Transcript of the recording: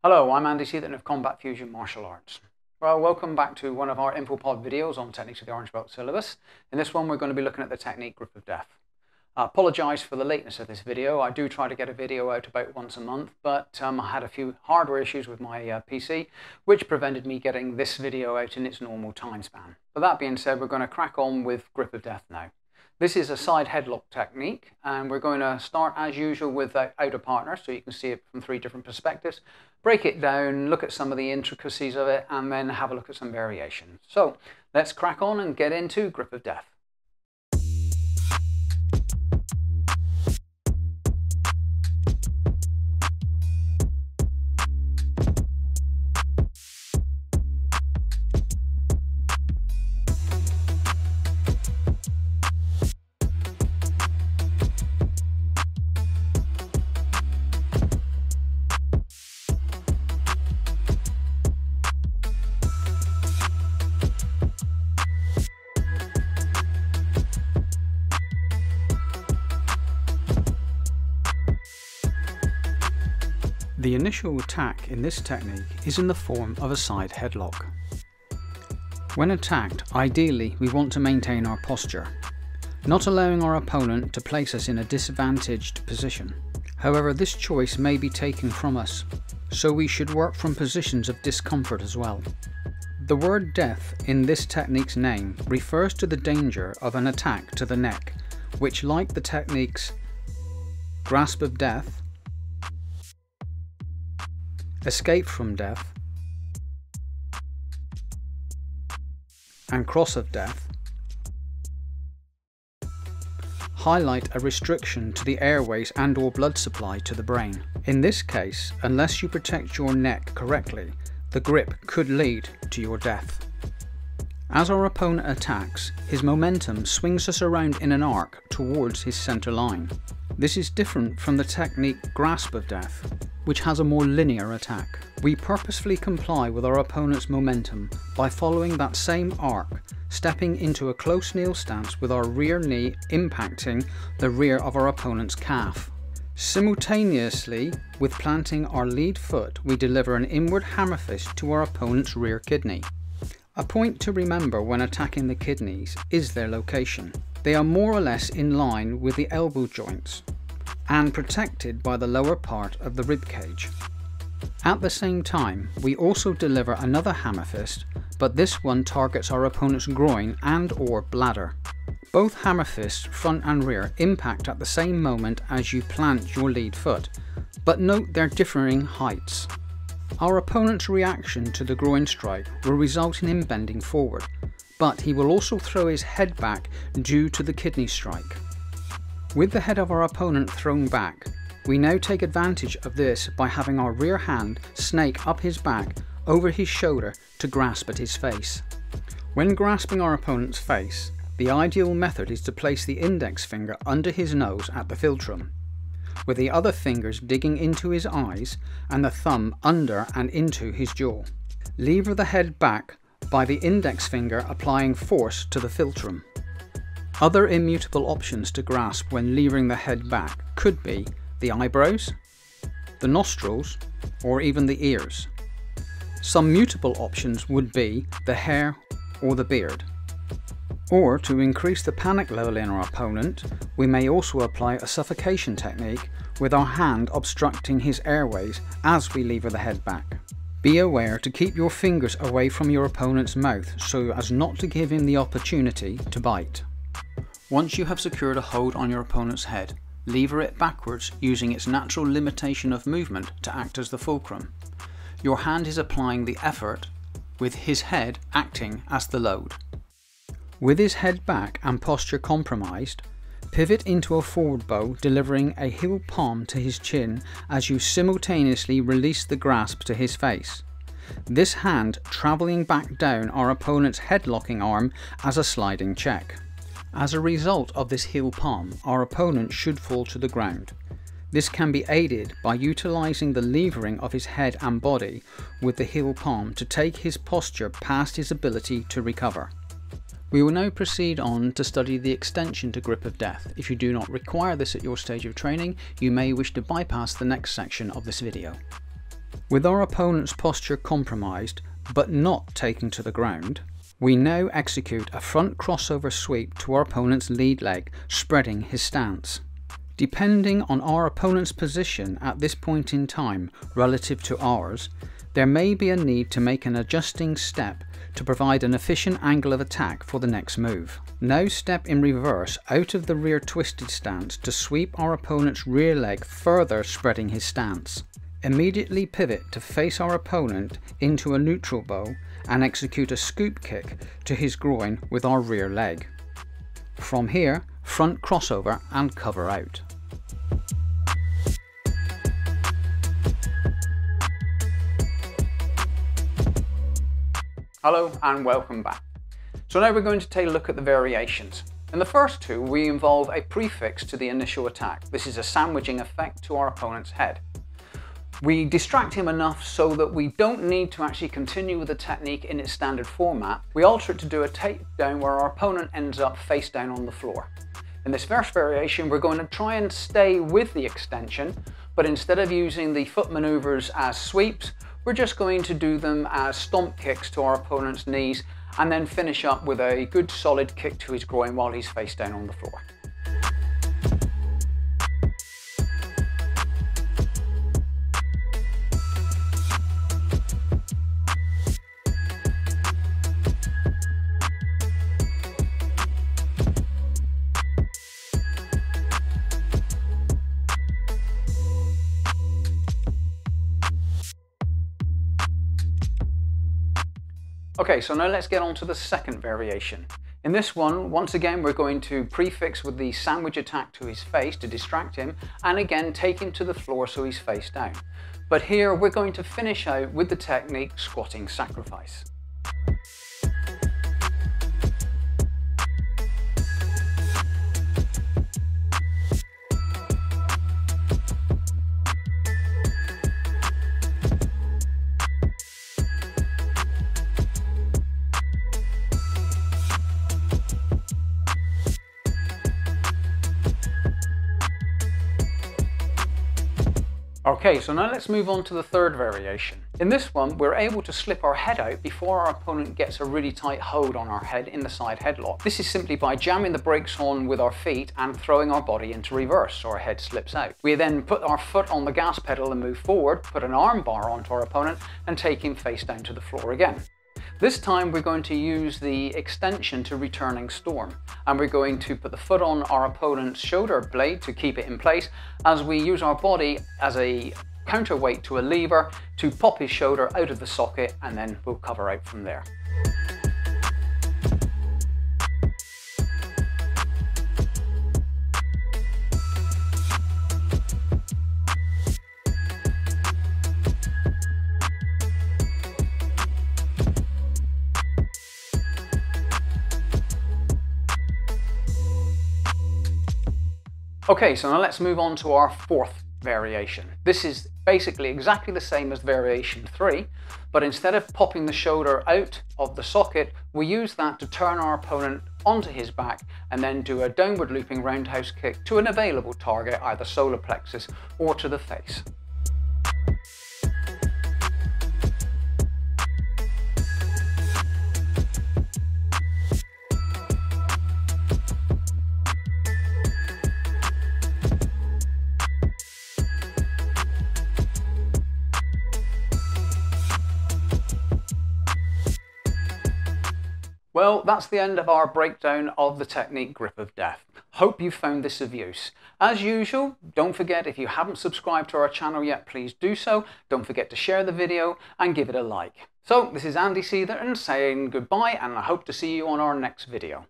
Hello, I'm Andy Seaton of Combat Fusion Martial Arts. Well, welcome back to one of our InfoPod videos on Techniques of the Orange Belt syllabus. In this one, we're going to be looking at the technique Grip of Death. I apologise for the lateness of this video. I do try to get a video out about once a month, but I had a few hardware issues with my PC, which prevented me getting this video out in its normal time span. But that being said, we're going to crack on with Grip of Death now. This is a side headlock technique, and we're going to start as usual with the outer partner, so you can see it from 3 different perspectives, break it down, look at some of the intricacies of it, and then have a look at some variations. So let's crack on and get into Grip of Death. The initial attack in this technique is in the form of a side headlock. When attacked, ideally we want to maintain our posture, not allowing our opponent to place us in a disadvantaged position. However, this choice may be taken from us, so we should work from positions of discomfort as well. The word death in this technique's name refers to the danger of an attack to the neck, which, like the techniques Grasp of Death, Escape from Death, and Cross of Death, highlight a restriction to the airways and/or blood supply to the brain. In this case, unless you protect your neck correctly, the grip could lead to your death. As our opponent attacks, his momentum swings us around in an arc towards his center line. This is different from the technique Grasp of Death, which has a more linear attack. We purposefully comply with our opponent's momentum by following that same arc, stepping into a close kneel stance with our rear knee impacting the rear of our opponent's calf. Simultaneously with planting our lead foot, we deliver an inward hammer fist to our opponent's rear kidney. A point to remember when attacking the kidneys is their location. They are more or less in line with the elbow joints and protected by the lower part of the rib cage. At the same time, we also deliver another hammer fist, but this one targets our opponent's groin and/or bladder. Both hammer fists, front and rear, impact at the same moment as you plant your lead foot, but note their differing heights. Our opponent's reaction to the groin strike will result in him bending forward, but he will also throw his head back due to the kidney strike. With the head of our opponent thrown back, we now take advantage of this by having our rear hand snake up his back over his shoulder to grasp at his face. When grasping our opponent's face, the ideal method is to place the index finger under his nose at the philtrum, with the other fingers digging into his eyes and the thumb under and into his jaw. Lever the head back by the index finger applying force to the philtrum. Other immutable options to grasp when levering the head back could be the eyebrows, the nostrils, or even the ears. Some mutable options would be the hair or the beard. Or, to increase the panic level in our opponent, we may also apply a suffocation technique with our hand obstructing his airways as we lever the head back. Be aware to keep your fingers away from your opponent's mouth so as not to give him the opportunity to bite. Once you have secured a hold on your opponent's head, lever it backwards using its natural limitation of movement to act as the fulcrum. Your hand is applying the effort, with his head acting as the load. With his head back and posture compromised, pivot into a forward bow, delivering a heel palm to his chin as you simultaneously release the grasp to his face. This hand travelling back down our opponent's head-locking arm as a sliding check. As a result of this heel palm, our opponent should fall to the ground. This can be aided by utilising the levering of his head and body with the heel palm to take his posture past his ability to recover. We will now proceed on to study the extension to Grip of Death. If you do not require this at your stage of training, you may wish to bypass the next section of this video. With our opponent's posture compromised, but not taken to the ground, we now execute a front crossover sweep to our opponent's lead leg, spreading his stance. Depending on our opponent's position at this point in time relative to ours, there may be a need to make an adjusting step to provide an efficient angle of attack for the next move. Now step in reverse out of the rear twisted stance to sweep our opponent's rear leg, further spreading his stance. Immediately pivot to face our opponent into a neutral bow and execute a scoop kick to his groin with our rear leg. From here, front crossover and cover out. Hello and welcome back. So now we're going to take a look at the variations. In the first two, we involve a prefix to the initial attack. This is a sandwiching effect to our opponent's head. We distract him enough so that we don't need to actually continue with the technique in its standard format. We alter it to do a takedown where our opponent ends up face down on the floor. In this first variation, we're going to try and stay with the extension, but instead of using the foot maneuvers as sweeps, we're just going to do them as stomp kicks to our opponent's knees and then finish up with a good solid kick to his groin while he's face down on the floor. Okay, so now let's get on to the second variation. In this one, once again, we're going to prefix with the sandwich attack to his face to distract him, and again take him to the floor so he's face down. But here we're going to finish out with the technique squatting sacrifice. Okay, so now let's move on to the third variation. In this one, we're able to slip our head out before our opponent gets a really tight hold on our head in the side headlock. This is simply by jamming the brakes on with our feet and throwing our body into reverse so our head slips out. We then put our foot on the gas pedal and move forward, put an arm bar onto our opponent and take him face down to the floor again. This time we're going to use the extension to returning storm, and we're going to put the foot on our opponent's shoulder blade to keep it in place as we use our body as a counterweight to a lever to pop his shoulder out of the socket, and then we'll cover out from there. Okay, so now let's move on to our fourth variation. This is basically exactly the same as variation 3, but instead of popping the shoulder out of the socket, we use that to turn our opponent onto his back and then do a downward looping roundhouse kick to an available target, either solar plexus or to the face. Well, that's the end of our breakdown of the technique Grip of Death. Hope you found this of use. As usual, don't forget, if you haven't subscribed to our channel yet, please do so. Don't forget to share the video and give it a like. So this is Andy Seether saying goodbye, and I hope to see you on our next video.